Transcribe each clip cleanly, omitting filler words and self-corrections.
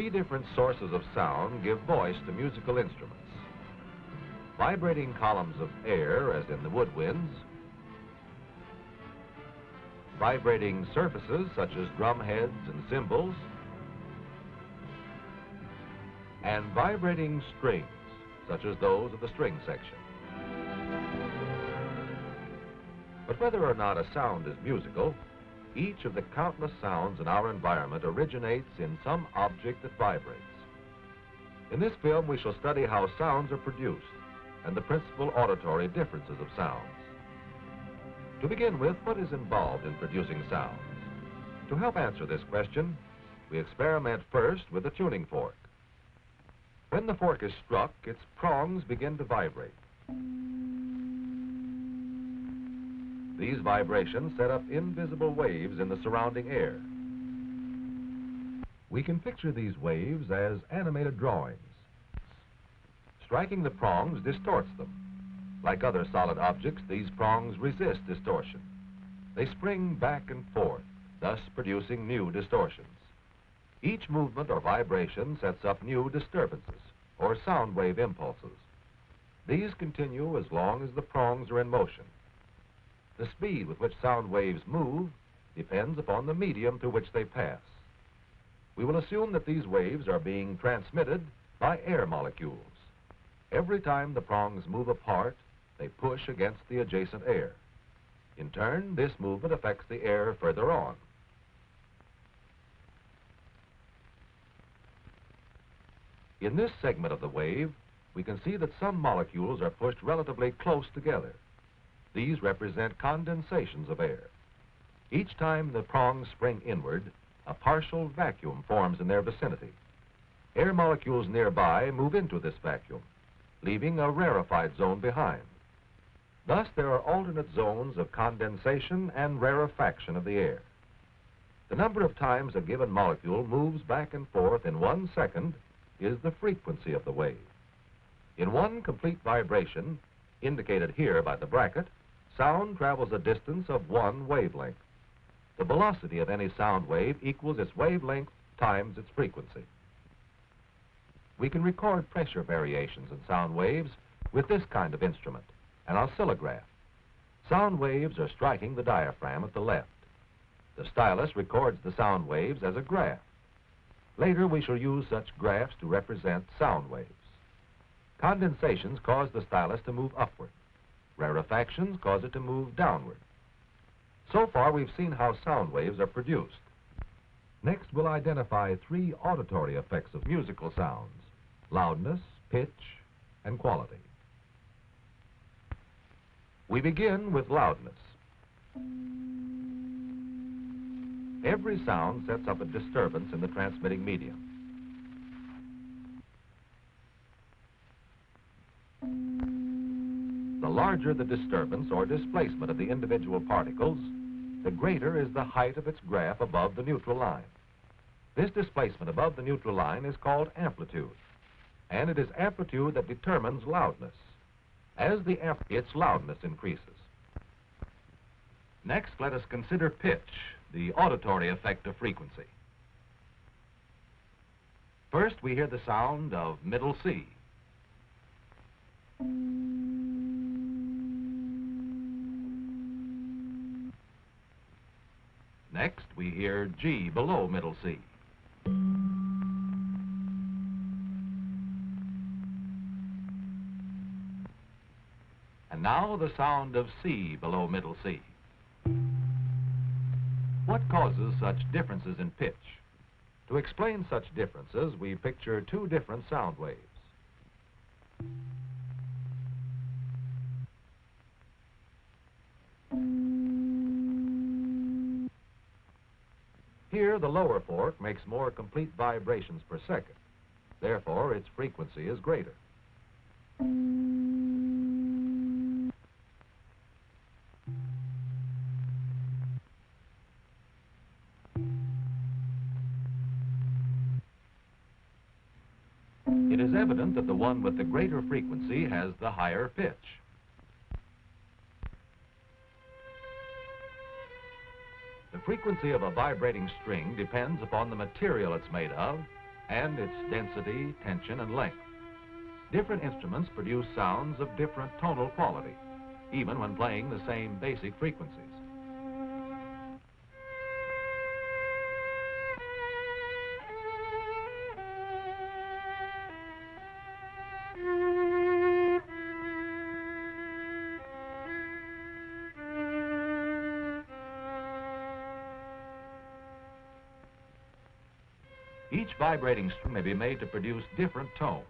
Three different sources of sound give voice to musical instruments. Vibrating columns of air, as in the woodwinds, vibrating surfaces, such as drum heads and cymbals, and vibrating strings, such as those of the string section. But whether or not a sound is musical, each of the countless sounds in our environment originates in some object that vibrates. In this film, we shall study how sounds are produced and the principal auditory differences of sounds. To begin with, what is involved in producing sounds? To help answer this question, we experiment first with a tuning fork. When the fork is struck, its prongs begin to vibrate. These vibrations set up invisible waves in the surrounding air. We can picture these waves as animated drawings. Striking the prongs distorts them. Like other solid objects, these prongs resist distortion. They spring back and forth, thus producing new distortions. Each movement or vibration sets up new disturbances, or sound wave impulses. These continue as long as the prongs are in motion. The speed with which sound waves move depends upon the medium through which they pass. We will assume that these waves are being transmitted by air molecules. Every time the prongs move apart, they push against the adjacent air. In turn, this movement affects the air further on. In this segment of the wave, we can see that some molecules are pushed relatively close together. These represent condensations of air. Each time the prongs spring inward, a partial vacuum forms in their vicinity. Air molecules nearby move into this vacuum, leaving a rarefied zone behind. Thus, there are alternate zones of condensation and rarefaction of the air. The number of times a given molecule moves back and forth in 1 second is the frequency of the wave. In one complete vibration, indicated here by the bracket, sound travels a distance of 1 wavelength. The velocity of any sound wave equals its wavelength times its frequency. We can record pressure variations in sound waves with this kind of instrument, an oscillograph. Sound waves are striking the diaphragm at the left. The stylus records the sound waves as a graph. Later, we shall use such graphs to represent sound waves. Condensations cause the stylus to move upward. Rarefactions cause it to move downward. So far, we've seen how sound waves are produced. Next, we'll identify 3 auditory effects of musical sounds: loudness, pitch, and quality. We begin with loudness. Every sound sets up a disturbance in the transmitting medium. The larger the disturbance or displacement of the individual particles, the greater is the height of its graph above the neutral line. This displacement above the neutral line is called amplitude, and it is amplitude that determines loudness. As its loudness increases. Next, let us consider pitch, the auditory effect of frequency. First, we hear the sound of middle C. Next, we hear G below middle C. And now the sound of C below middle C. What causes such differences in pitch? To explain such differences, we picture 2 different sound waves. Here, the lower fork makes more complete vibrations per second. Therefore, its frequency is greater. It is evident that the one with the greater frequency has the higher pitch. The frequency of a vibrating string depends upon the material it's made of and its density, tension, and length. Different instruments produce sounds of different tonal quality, even when playing the same basic frequencies. Each vibrating string may be made to produce different tones.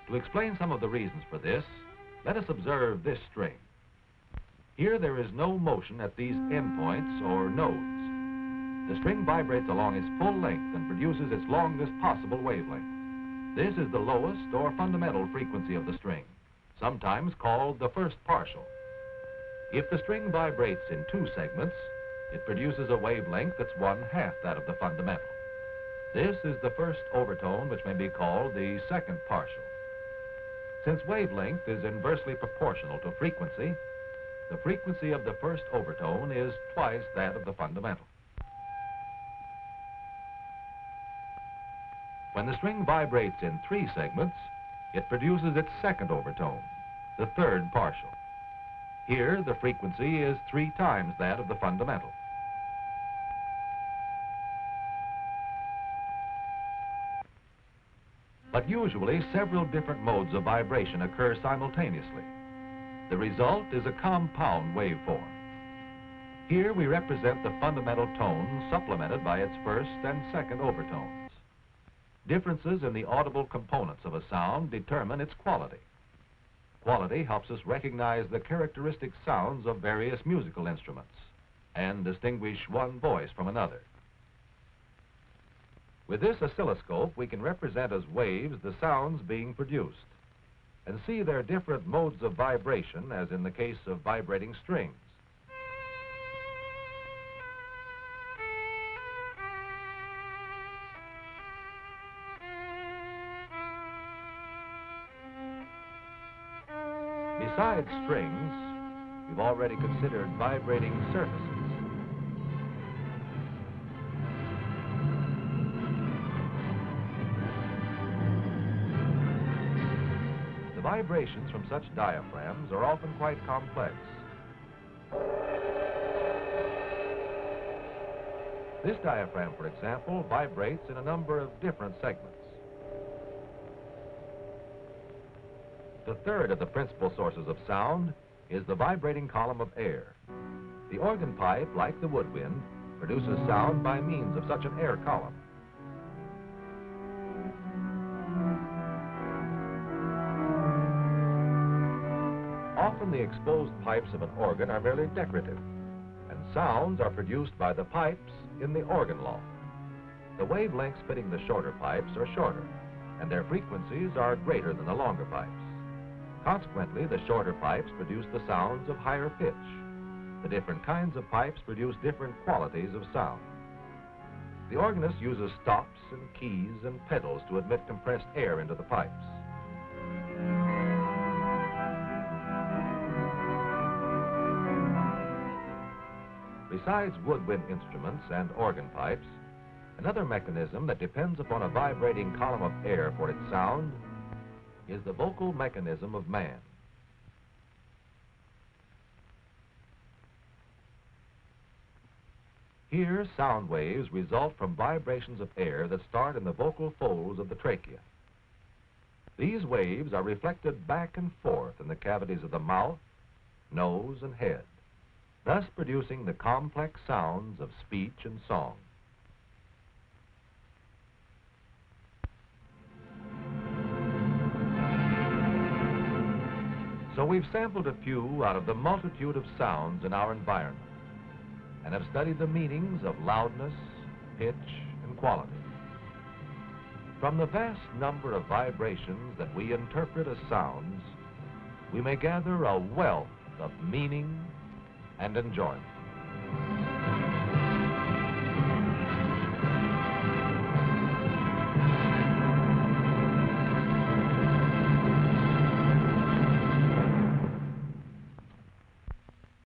To explain some of the reasons for this, let us observe this string. Here there is no motion at these endpoints or nodes. The string vibrates along its full length and produces its longest possible wavelength. This is the lowest or fundamental frequency of the string, sometimes called the first partial. If the string vibrates in 2 segments, it produces a wavelength that's 1/2 that of the fundamental. This is the first overtone, which may be called the second partial. Since wavelength is inversely proportional to frequency, the frequency of the first overtone is twice that of the fundamental. When the string vibrates in 3 segments, it produces its second overtone, the third partial. Here, the frequency is 3 times that of the fundamental. But usually, several different modes of vibration occur simultaneously. The result is a compound waveform. Here we represent the fundamental tone supplemented by its first and second overtones. Differences in the audible components of a sound determine its quality. Quality helps us recognize the characteristic sounds of various musical instruments and distinguish one voice from another. With this oscilloscope, we can represent as waves the sounds being produced and see their different modes of vibration, as in the case of vibrating strings. Besides strings, we've already considered vibrating surfaces. The vibrations from such diaphragms are often quite complex. This diaphragm, for example, vibrates in a number of different segments. The third of the principal sources of sound is the vibrating column of air. The organ pipe, like the woodwind, produces sound by means of such an air column. Often the exposed pipes of an organ are merely decorative, and sounds are produced by the pipes in the organ loft. The wavelengths fitting the shorter pipes are shorter, and their frequencies are greater than the longer pipes. Consequently, the shorter pipes produce the sounds of higher pitch. The different kinds of pipes produce different qualities of sound. The organist uses stops and keys and pedals to admit compressed air into the pipes. Besides woodwind instruments and organ pipes, another mechanism that depends upon a vibrating column of air for its sound is the vocal mechanism of man. Here, sound waves result from vibrations of air that start in the vocal folds of the trachea. These waves are reflected back and forth in the cavities of the mouth, nose, and head, thus producing the complex sounds of speech and song. So we've sampled a few out of the multitude of sounds in our environment and have studied the meanings of loudness, pitch, and quality. From the vast number of vibrations that we interpret as sounds, we may gather a wealth of meaning and enjoyment.